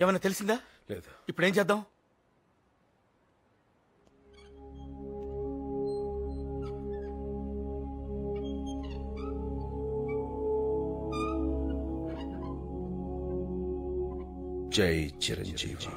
ఏమన్నా తెలిసిందా? లేదు. ఇప్పుడు ఏం చేద్దాం? జై Chiranjeevi.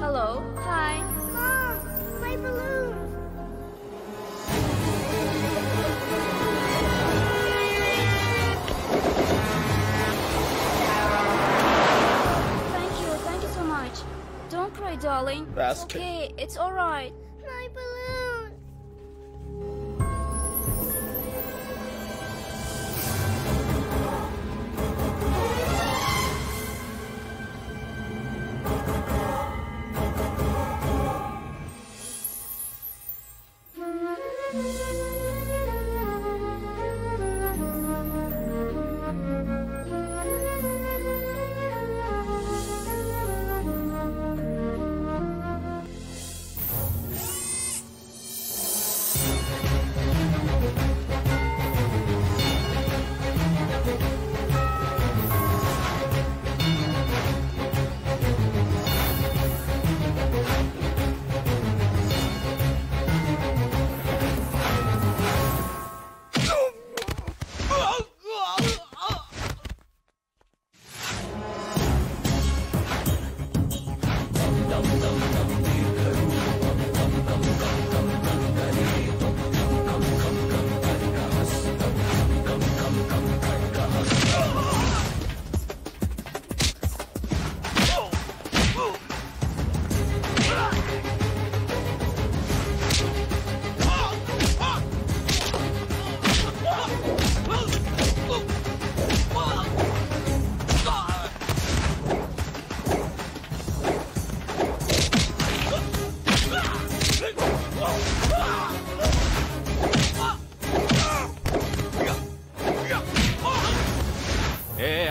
Hello. Hi. Mom, my balloon. Thank you so much. Don't cry, darling. That's It's okay. It's all right. My balloon.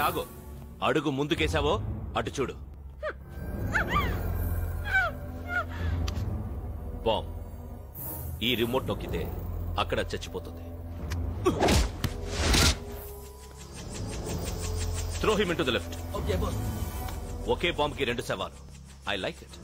ఆగు. అడుగు ముందుకేసావో అటు చూడు. బాంబ్ ఈ రిమోట్ నొక్కితే అక్కడ చచ్చిపోతుంది. Throw him into the left. Okay bomb కి 2 సవాలు. I like it.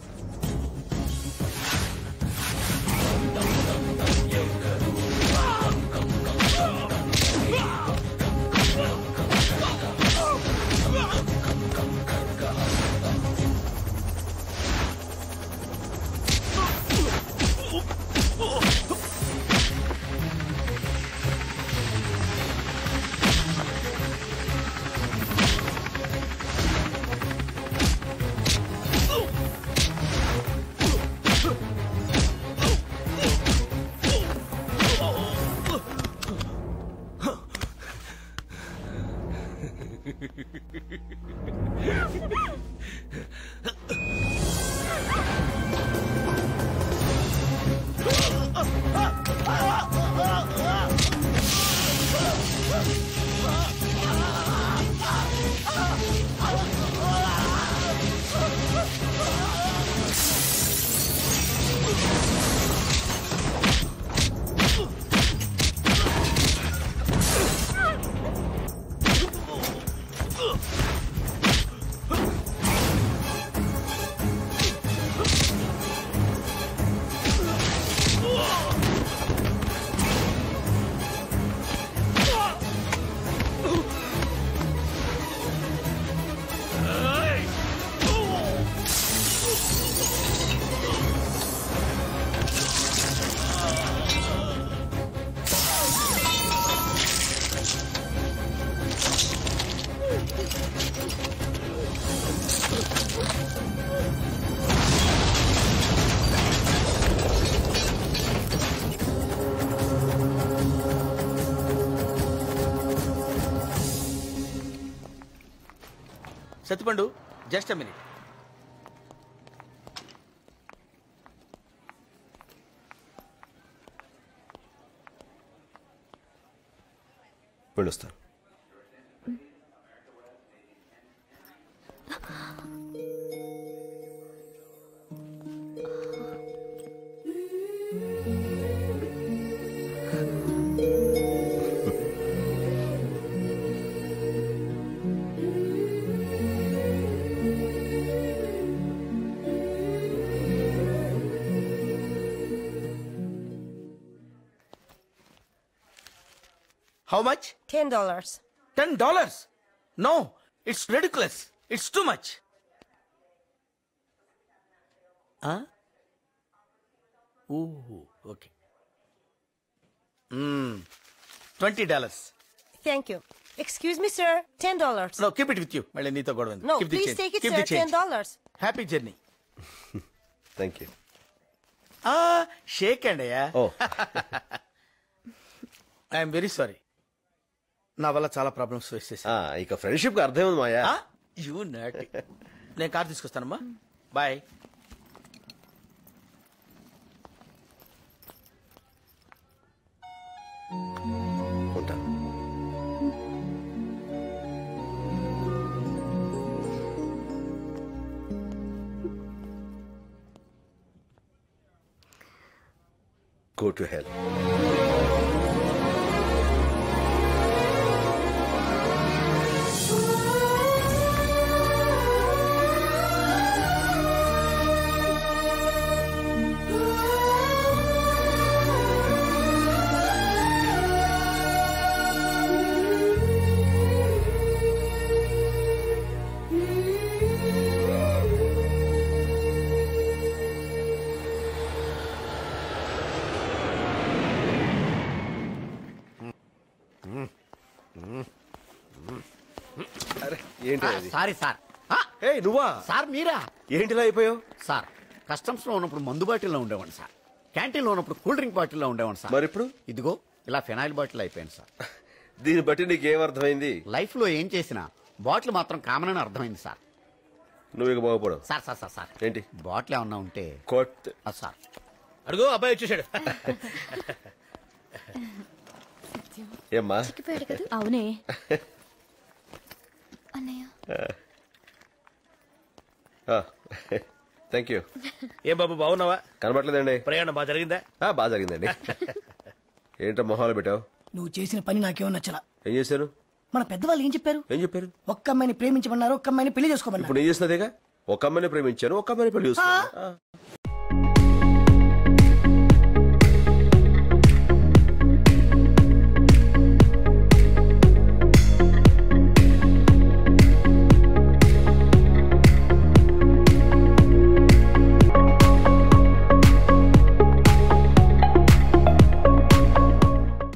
Sattipandu just a minute. వెళ్ళొస్తాను. How much? $10. $10? No, it's ridiculous. It's too much. Huh? Ooh, okay. $20. Thank you. Excuse me, sir. $10. No, keep it with you. Mally neeto godav. No, keep the please change. take it, keep sir. the change. $10. Happy journey. Thank you. Shake and yeah. Oh I am very sorry. నా వల్ల చాలా problems face చేశా. ఇక friendship కి అర్థం ఉంది మాయా. You నట్. నేను car తీసుకొస్తానమ్మా. Bye. ఉంటాను. Go to hell. అరే ఏంటి అది? Sorry sir. ఏయ్ నువ్వా? సార్ మీరా? ఏంటిలా అయిపోయావు? సార్ కస్టమ్స్ లో ఉన్నప్పుడు మందు బాటిల్లో ఉండేవాడిని సార్. క్యాంటీన్ లో ఉన్నప్పుడు కూల్ డ్రింక్ బాటిల్లో ఉండేవాడిని సార్. మరి ఇప్పుడు? ఇదిగో ఇలా ఫినాయిల్ బాటిల్ అయిపోయింది సార్. దీన్ని బట్టి నీకేం అర్థమైంది? లైఫ్ లో ఏం చేసినా బాటిల్ మాత్రం కామన్ అని అర్థమైంది సార్. నువ్వు ఇక బాగుపడవు. సార్ సార్ సార్ సార్ ఏంటి? బాటిల్ ఏమన్నా ఉంటే కొట్. సార్. అడుగు అబ్బాయి వచ్చేసాడు. ఏమ్మా? అవునే అన్నయ్య. Thank you. ఏం బాబు బాగున్నావా? కనబట్లేదండి. ప్రయాణం బాగా జరిగిందా? బాగా జరిగిందండి. ఏంటో మొహాలు పెట్టావు? నువ్వు చేసిన పని నాకేమో నచ్చలా. ఏం చేశాను? మన పెద్దవాళ్ళు ఏం చెప్పారు? ఏం చెప్పారు? ఒక్క అమ్మాయిని ప్రేమించమన్నారు, ఒక్క అమ్మాయిని పెళ్లి చేసుకోమన్నారు. ఇప్పుడు ఏం చేసినా ఒక అమ్మాయిని ప్రేమించాను, ఒక అమ్మాయిని పెళ్లి చూస్తాను.